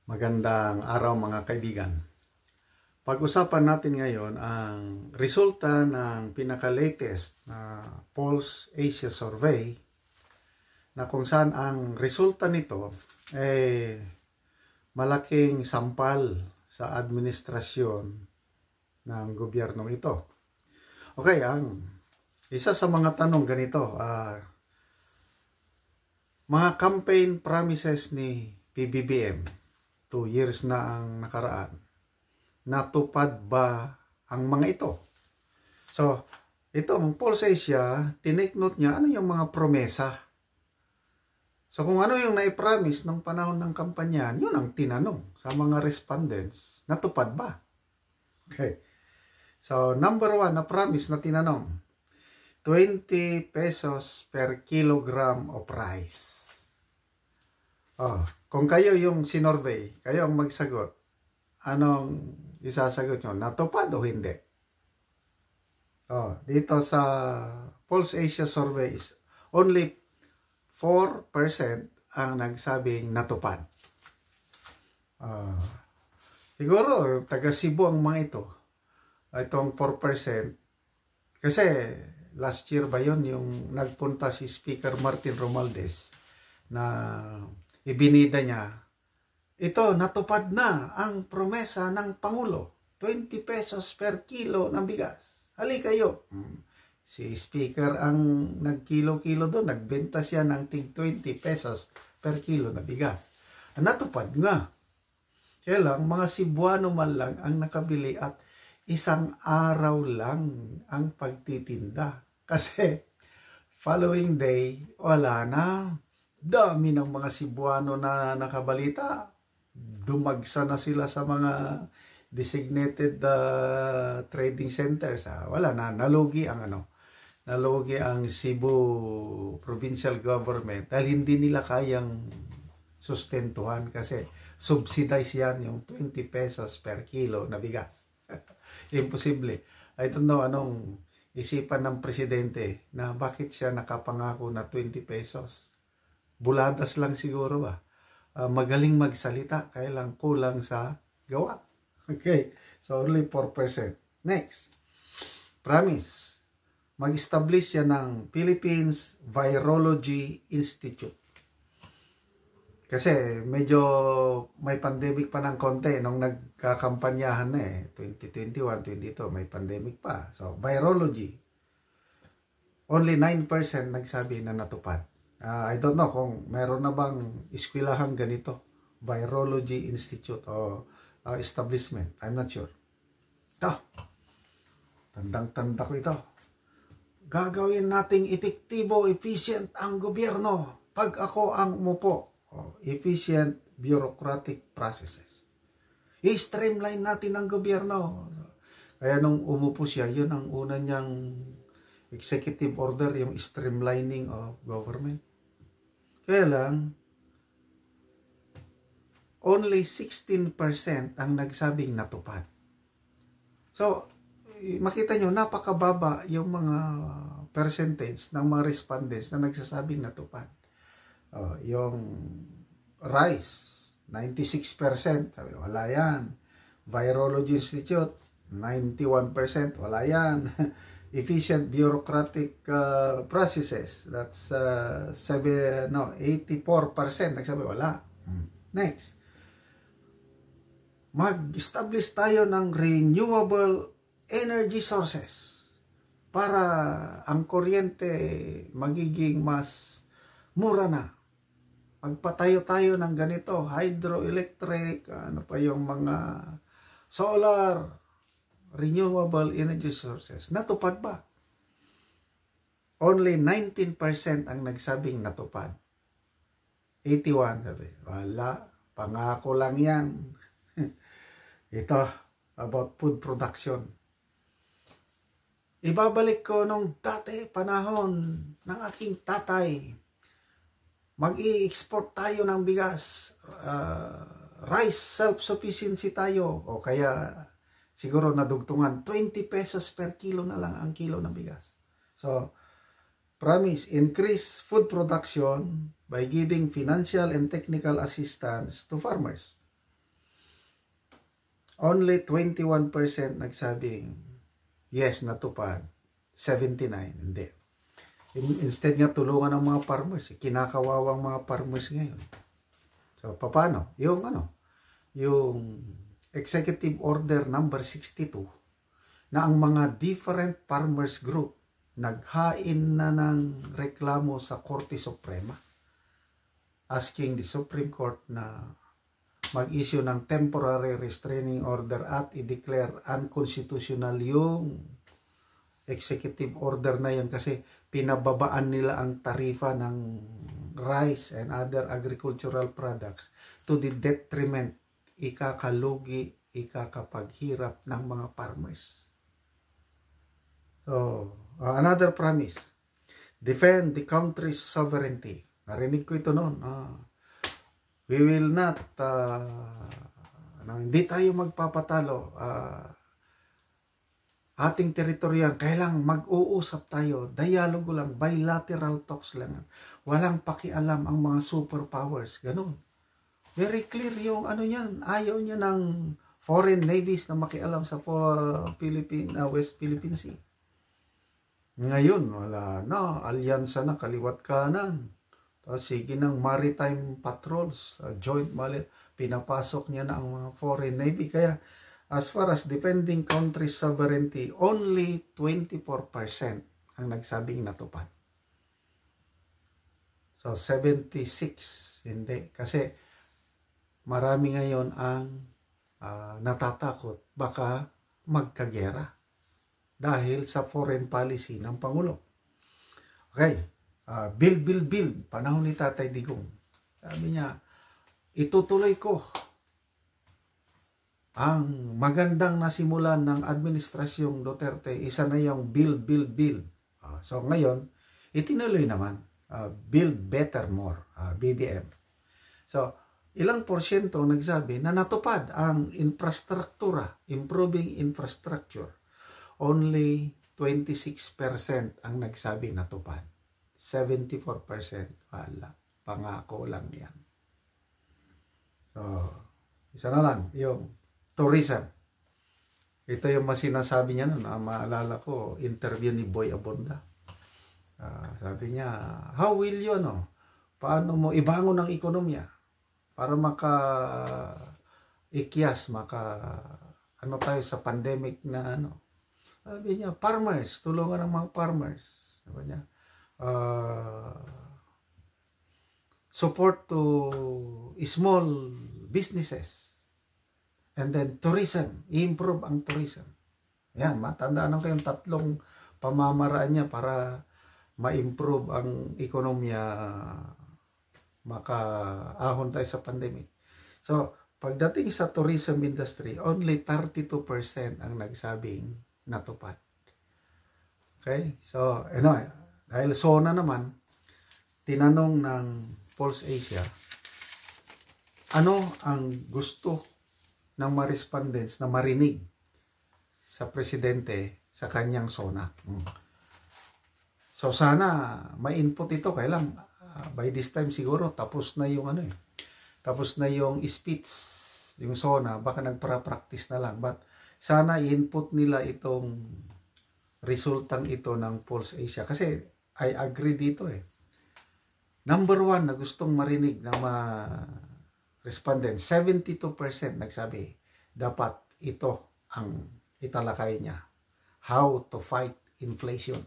Magandang araw mga kaibigan. Pag-usapan natin ngayon ang resulta ng pinaka-latest na Pulse Asia Survey na kung saan ang resulta nito ay malaking sampal sa administrasyon ng gobyernong ito. Okay, ang isa sa mga tanong ganito, mga campaign promises ni PBBM 2 years na ang nakaraan. Natupad ba ang mga ito? So, itong Pulse Asia, tinake note niya ano yung mga promesa. So, kung ano yung naipromise ng panahon ng kampanya, yun ang tinanong sa mga respondents. Natupad ba? Okay. So, number 1 na promise na tinanong, 20 pesos per kilogram of rice. Kung kayo yung sinorvey, kayo ang magsagot, anong isasagot nyo? Natupad o hindi? Dito sa Pulse Asia Survey is only 4% ang nagsabing natupad. Siguro, taga Cebu ang mga ito. Itong 4%. Kasi last year ba yun yung nagpunta si Speaker Martin Romualdez na ibinida niya, ito natupad na ang promesa ng Pangulo, 20 pesos per kilo ng bigas. Hali kayo. Si Speaker ang nagkilo-kilo doon, nagbenta siya ng tig 20 pesos per kilo na bigas. Natupad nga. Kaya lang, mga Cebuano man lang ang nakabili at isang araw lang ang pagtitinda. Kasi following day, wala na. Dami ng mga Cebuano na nakabalita. Dumagsa na sila sa mga designated trading centers. Wala na, nalugi ang Cebu provincial government dahil hindi nila kayang sustentuhan kasi subsidize yan yung 20 pesos per kilo na bigas. Imposible. I don't know anong isipan ng presidente na bakit siya nakapangako na 20 pesos. Buladas lang siguro ba? Magaling magsalita, kaya lang kulang sa gawa. Okay, so only 4%. Next, promise. Mag-establish siya ng Philippines Virology Institute. Kasi medyo may pandemic pa ng konti nung nagkakampanyahan na 2021, 22, may pandemic pa. So, virology. Only 9% nagsabi na natupad. I don't know kung meron na bang eskwelahan ganito, Virology Institute o establishment. I'm not sure. Ito, tandang-tanda ko ito. Gagawin nating epektibo, efficient ang gobyerno pag ako ang umupo. Efficient bureaucratic processes. I-streamline natin ang gobyerno. Kaya nung umupo siya, yun ang una niyang executive order, yung streamlining of government. Kaya lang, only 16% ang nagsabing natupad. So, makita nyo, napakababa yung mga percentage ng mga respondents na nagsasabing natupad. Yung rice, 96%, sabi, wala yan. Virology Institute, 91%, wala yan. Efficient bureaucratic processes, that's 84%, nagsabi wala. Next, mag-establish tayo ng renewable energy sources para ang kuryente magiging mas mura na. Magpatayo tayo ng ganito, hydroelectric, ano pa yung mga solar, renewable energy sources. Natupad ba? Only 19% ang nagsabing natupad. 81 sabi, wala, pangako lang yan. Ito, about food production. Ibabalik ko nung dati panahon ng aking tatay. Mag-i-export tayo ng bigas. Rice self-sufficiency tayo. O kaya siguro nadugtungan, 20 pesos per kilo na lang ang kilo ng bigas. So, promise, increase food production by giving financial and technical assistance to farmers. Only 21% nagsabing yes, natupad. 79, hindi. Instead nga tulungan ng mga farmers, kinakawawang mga farmers ngayon. So, paano? Yung Executive Order number 62 na ang mga different farmers group naghain na ng reklamo sa Korte Suprema asking the Supreme Court na mag-issue ng temporary restraining order at i-declare unconstitutional yung executive order na yun kasi pinababaan nila ang tarifa ng rice and other agricultural products to the detriment, ikakalugi, ikakapaghirap ng mga farmers. So, another promise, defend the country's sovereignty. Narinig ko ito noon. We will not, hindi tayo magpapatalo. Ating teritoryan, kailang mag-uusap tayo, dialogo lang, bilateral talks lang. Walang pakialam ang mga superpowers. Ganun. Very clear yung yan. Ayaw niya ng foreign navies na makialam sa West Philippine Sea. Ngayon, wala na. Alyansa na, kaliwat kanan. Sige ng maritime patrols, joint pinapasok niya na ang mga foreign navy. Kaya, as far as defending country's sovereignty, only 24% ang nagsabing natupad. So, 76, hindi. Kasi, marami ngayon ang natatakot, baka magkagera dahil sa foreign policy ng Pangulo. Okay. Build. Panahon ni Tatay Digong. Sabi niya, itutuloy ko ang magandang nasimulan ng administrasyong Duterte. Isa na yung build. So ngayon, itinuloy naman. Build better more. BBM. So, ilang porsyento nagsabi na natupad ang infrastruktura, improving infrastructure. Only 26% ang nagsabi natupad. 74% wala. Pangako lang yan. So, isa na lang, yung tourism. Ito yung sinasabi niya nun. Maalala ko, interview ni Boy Abunda. Sabi niya, how will you, paano mo ibangon ang ekonomiya para ikyas, tayo sa pandemic na Sabi niya, farmers, tulungan ng mga farmers. Sabi niya, support to small businesses, and then tourism, improve ang tourism. Yan, matandaan lang kayong tatlong pamamaraan niya para ma-improve ang ekonomiya, makaahon tayo sa pandemic. So, pagdating sa tourism industry, only 32% ang nagsabing natupad. Okay? So, dahil SONA naman, tinanong ng Pulse Asia, ano ang gusto ng mga respondents na marinig sa presidente sa kanyang SONA? So sana ma-input ito, kailan by this time siguro tapos na yung tapos na yung speech, yung SONA, baka nagpa-practice na lang, but sana i-input nila itong resultang ito ng Pulse Asia kasi I agree dito Number one na gustong marinig ng mga respondents, 72% nagsabi, dapat ito ang italakay niya. How to fight inflation.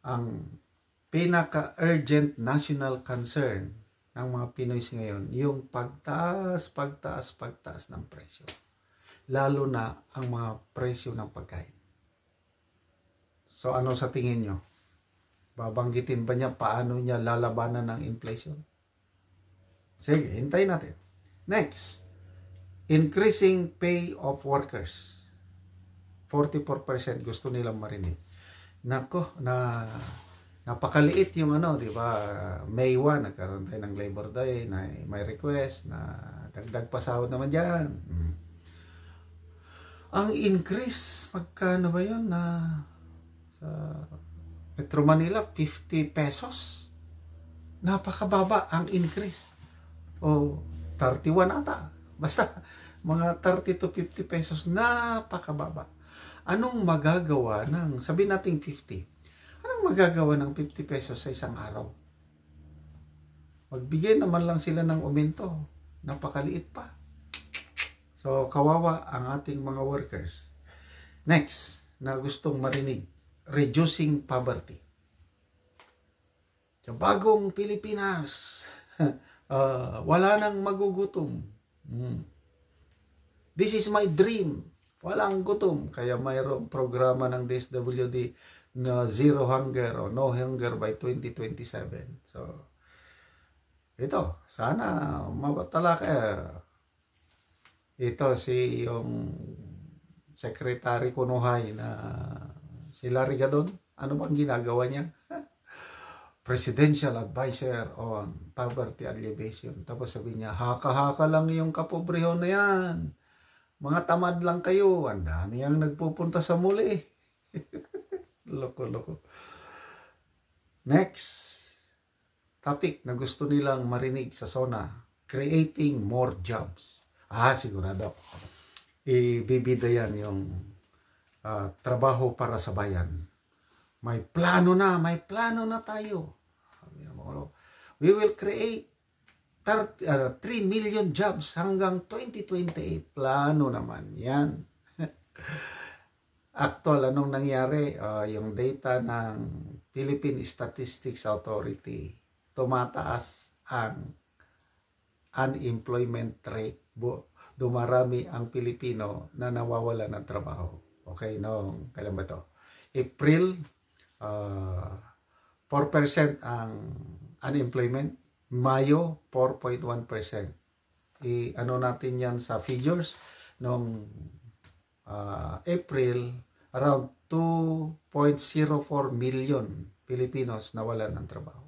Ang pinaka-urgent national concern ng mga Pinoy ngayon, yung pagtaas ng presyo. Lalo na ang mga presyo ng pagkain. So ano sa tingin nyo? Babanggitin ba niya paano niya lalabanan ng inflation? Sige, hintayin natin. Next, increasing pay of workers. 44% gusto nilang marinig. Nako, napakaliit yung di ba? May 1, nagkaroon tayo ng Labor Day, na may request na dagdag pasahod naman dyan. Ang increase, magkano ba yun sa Metro Manila, 50 pesos. Napakababa ang increase. O 31 ata. Basta mga 30 to 50 pesos, napakababa. Anong magagawa ng, sabihin natin 50, anong magagawa ng 50 pesos sa isang araw? Magbigay naman lang sila ng aumento, napakaliit pa. So, kawawa ang ating mga workers. Next, na gustong marinig, reducing poverty. Sa bagong Pilipinas, wala nang magugutom. This is my dream. Walang gutom. Kaya mayroong programa ng DSWD na Zero Hunger o No Hunger by 2027. So, ito, sana mabatala ka. Ito si yung Secretary Kunuhay na si Larry Gadon. Ano bang ginagawa niya? Presidential Advisor on Poverty Alleviation. Tapos sabi niya, haka-haka lang yung kapobrehon na yan. Mga tamad lang kayo. Ang dami ang nagpupunta sa muli. Loko-loko. Next topic na gusto nilang marinig sa SONA, creating more jobs. Sigurado. Ibibida yan yung trabaho para sa bayan. May plano na tayo. We will create 3 million jobs hanggang 2028. Plano naman yan. Actual, anong nangyari? Yung data ng Philippine Statistics Authority, tumataas ang unemployment rate. Dumarami ang Pilipino na nawawala ng trabaho. Okay, kailan ba ito? April, 4% ang unemployment. Mayo, 4.1%. Ano natin yan sa figures? Noong April, around 2.04 million Filipinos nawalan ng trabaho.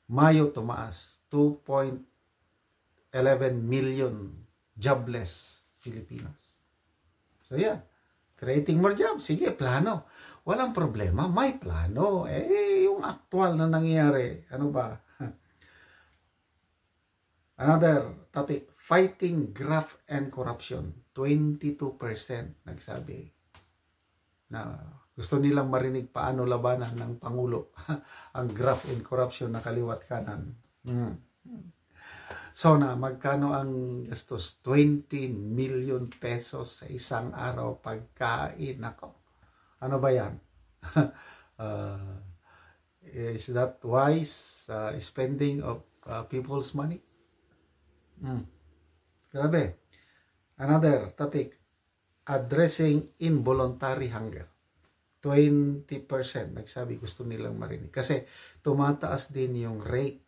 Mayo, tumaas. 2.11 million jobless Filipinos. So yeah, creating more jobs. Sige, plano. Walang problema, may plano. Yung actual na nangyayari, ano ba? Another topic, fighting graft and corruption. 22% nagsabi na gusto nilang marinig paano labanan ng Pangulo ang graft and corruption na kaliwat kanan. So magkano ang gastos? 20 million pesos sa isang araw pagkain. Ako. Ano ba yan? Is that wise spending of people's money? Grabe. Another topic, addressing involuntary hunger. 20% nagsabi gusto nilang marinig. Kasi tumataas din yung rate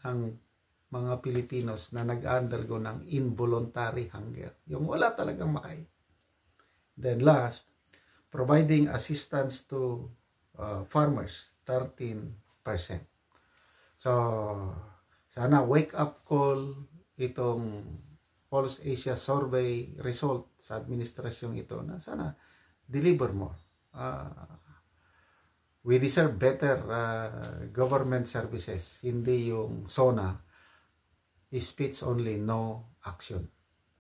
ng mga Pilipinos na nag-undergo ng involuntary hunger. Yung wala talagang makain. Then last, providing assistance to farmers, 13%. So, sana wake up call itong Pulse Asia Survey result sa administrasyong ito na sana deliver more. We deserve better government services, hindi yung SONA, speech only, no action.